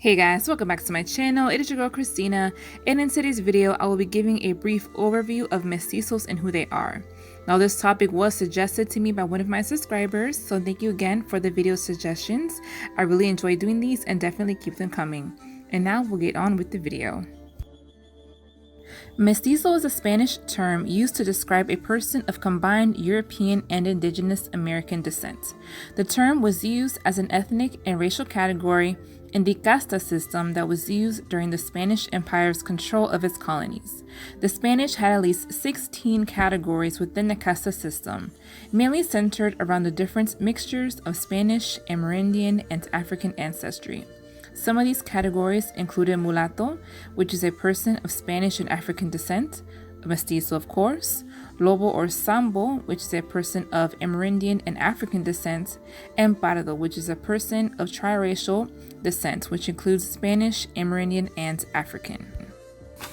Hey guys, welcome back to my channel. It is your girl Christina, and in today's video I will be giving a brief overview of mestizos and who they are. Now this topic was suggested to me by one of my subscribers, so thank you again for the video suggestions. I really enjoy doing these and definitely keep them coming. And now we'll get on with the video. Mestizo is a Spanish term used to describe a person of combined European and indigenous American descent. The term was used as an ethnic and racial category in the casta system that was used during the Spanish Empire's control of its colonies. The Spanish had at least 16 categories within the casta system, mainly centered around the different mixtures of Spanish, Amerindian, and African ancestry. Some of these categories included mulatto, which is a person of Spanish and African descent, a mestizo of course, lobo or sambo, which is a person of Amerindian and African descent, and pardo, which is a person of triracial descent, which includes Spanish, Amerindian, and African.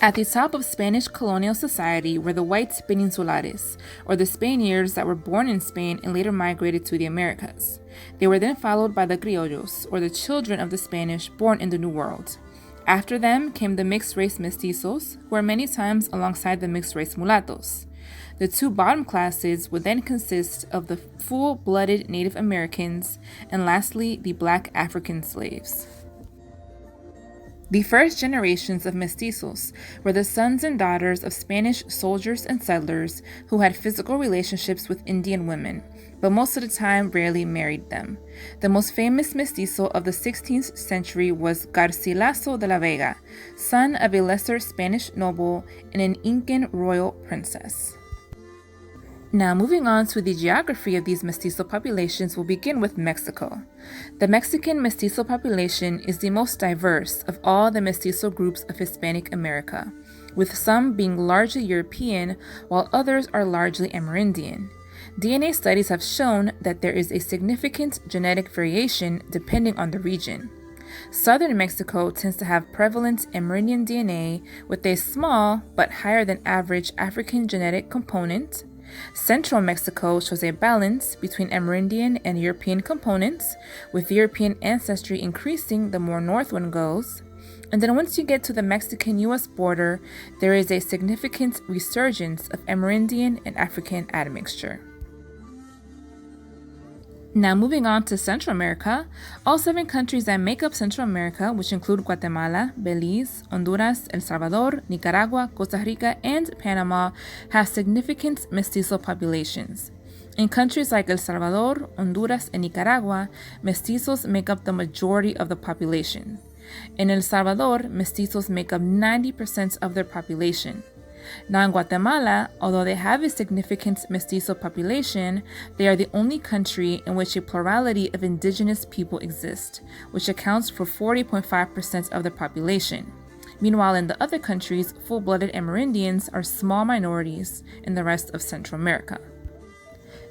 At the top of Spanish colonial society were the white peninsulares, or the Spaniards that were born in Spain and later migrated to the Americas. They were then followed by the criollos, or the children of the Spanish born in the New World. After them came the mixed-race mestizos, who are many times alongside the mixed-race mulattoes. The two bottom classes would then consist of the full-blooded Native Americans, and lastly, the black African slaves. The first generations of mestizos were the sons and daughters of Spanish soldiers and settlers who had physical relationships with Indian women, but most of the time rarely married them. The most famous mestizo of the 16th century was Garcilaso de la Vega, son of a lesser Spanish noble and an Incan royal princess. Now, moving on to the geography of these mestizo populations, we'll begin with Mexico. The Mexican mestizo population is the most diverse of all the mestizo groups of Hispanic America, with some being largely European while others are largely Amerindian. DNA studies have shown that there is a significant genetic variation depending on the region. Southern Mexico tends to have prevalent Amerindian DNA with a small but higher than average African genetic component. Central Mexico shows a balance between Amerindian and European components, with European ancestry increasing the more north one goes. And then once you get to the Mexican-US border, there is a significant resurgence of Amerindian and African admixture. Now moving on to Central America, all 7 countries that make up Central America, which include Guatemala, Belize, Honduras, El Salvador, Nicaragua, Costa Rica, and Panama, have significant mestizo populations. In countries like El Salvador, Honduras, and Nicaragua, mestizos make up the majority of the population. In El Salvador, mestizos make up 90% of their population. Now in Guatemala, although they have a significant mestizo population, they are the only country in which a plurality of indigenous people exist, which accounts for 40.5% of the population. Meanwhile, in the other countries, full-blooded Amerindians are small minorities in the rest of Central America.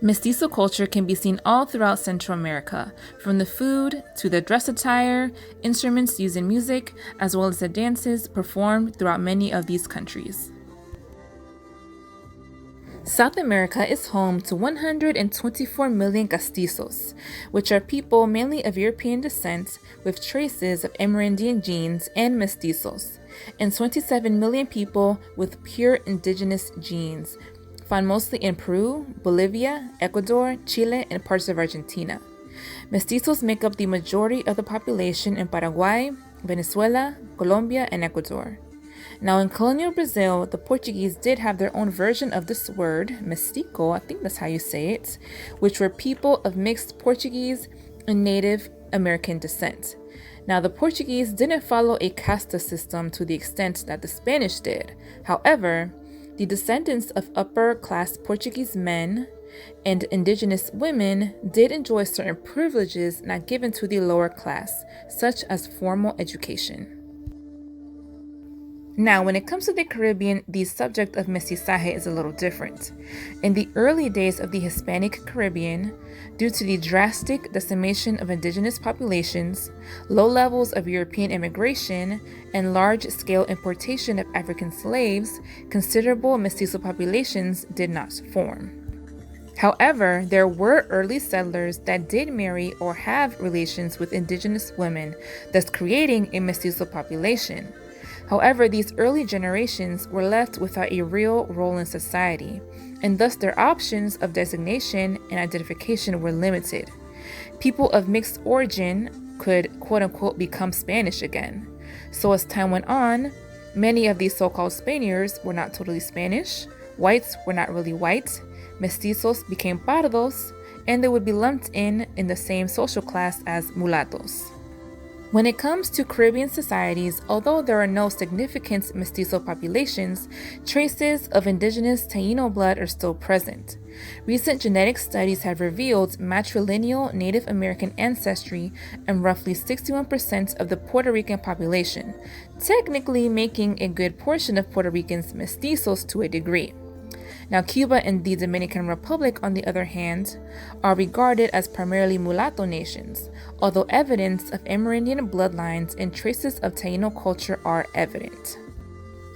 Mestizo culture can be seen all throughout Central America, from the food to the dress attire, instruments used in music, as well as the dances performed throughout many of these countries. South America is home to 124 million castizos, which are people mainly of European descent with traces of Amerindian genes, and mestizos, and 27 million people with pure indigenous genes, found mostly in Peru, Bolivia, Ecuador, Chile, and parts of Argentina. Mestizos make up the majority of the population in Paraguay, Venezuela, Colombia, and Ecuador. Now in colonial Brazil, the Portuguese did have their own version of this word, mestiço, I think that's how you say it, which were people of mixed Portuguese and Native American descent. Now the Portuguese didn't follow a casta system to the extent that the Spanish did. However, the descendants of upper-class Portuguese men and indigenous women did enjoy certain privileges not given to the lower class, such as formal education. Now, when it comes to the Caribbean, the subject of mestizaje is a little different. In the early days of the Hispanic Caribbean, due to the drastic decimation of indigenous populations, low levels of European immigration, and large-scale importation of African slaves, considerable mestizo populations did not form. However, there were early settlers that did marry or have relations with indigenous women, thus creating a mestizo population. However, these early generations were left without a real role in society, and thus their options of designation and identification were limited. People of mixed origin could quote-unquote become Spanish again. So as time went on, many of these so-called Spaniards were not totally Spanish, whites were not really white, mestizos became pardos, and they would be lumped in the same social class as mulattoes. When it comes to Caribbean societies, although there are no significant mestizo populations, traces of indigenous Taino blood are still present. Recent genetic studies have revealed matrilineal Native American ancestry in roughly 61% of the Puerto Rican population, technically making a good portion of Puerto Ricans mestizos to a degree. Now, Cuba and the Dominican Republic, on the other hand, are regarded as primarily mulatto nations, although evidence of Amerindian bloodlines and traces of Taino culture are evident.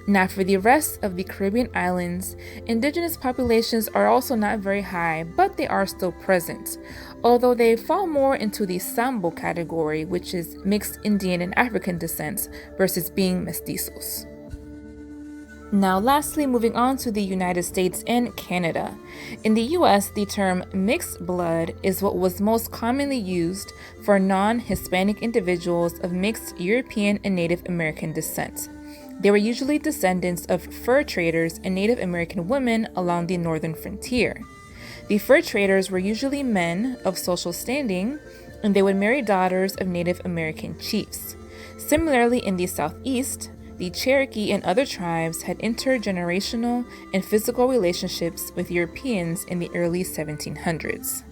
Now, for the rest of the Caribbean islands, indigenous populations are also not very high, but they are still present, although they fall more into the Sambo category, which is mixed Indian and African descent, versus being mestizos. Now, lastly, moving on to the United States and Canada. In the US, the term mixed blood is what was most commonly used for non-Hispanic individuals of mixed European and Native American descent. They were usually descendants of fur traders and Native American women along the northern frontier. The fur traders were usually men of social standing, and they would marry daughters of Native American chiefs. Similarly, in the Southeast, the Cherokee and other tribes had intergenerational and physical relationships with Europeans in the early 1700s.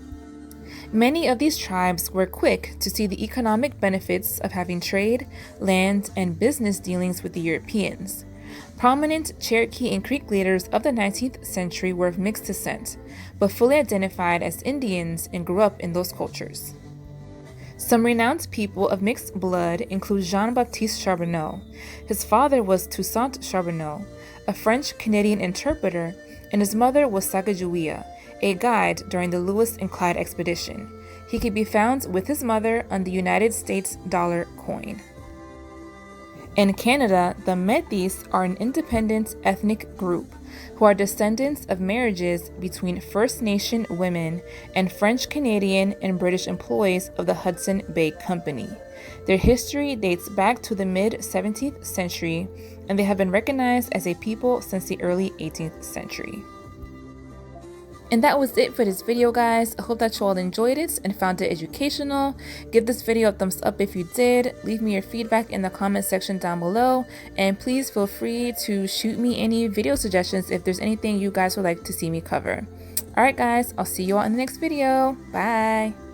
Many of these tribes were quick to see the economic benefits of having trade, land, and business dealings with the Europeans. Prominent Cherokee and Creek leaders of the 19th century were of mixed descent, but fully identified as Indians and grew up in those cultures. Some renowned people of mixed blood include Jean-Baptiste Charbonneau. His father was Toussaint Charbonneau, a French-Canadian interpreter, and his mother was Sacagawea, a guide during the Lewis and Clyde expedition. He could be found with his mother on the United States dollar coin. In Canada, the Métis are an independent ethnic group who are descendants of marriages between First Nation women and French-Canadian and British employees of the Hudson Bay Company. Their history dates back to the mid-17th century, and they have been recognized as a people since the early 18th century. And that was it for this video, guys. I hope that you all enjoyed it and found it educational. Give this video a thumbs up if you did. Leave me your feedback in the comment section down below. And please feel free to shoot me any video suggestions if there's anything you guys would like to see me cover. Alright guys, I'll see you all in the next video. Bye!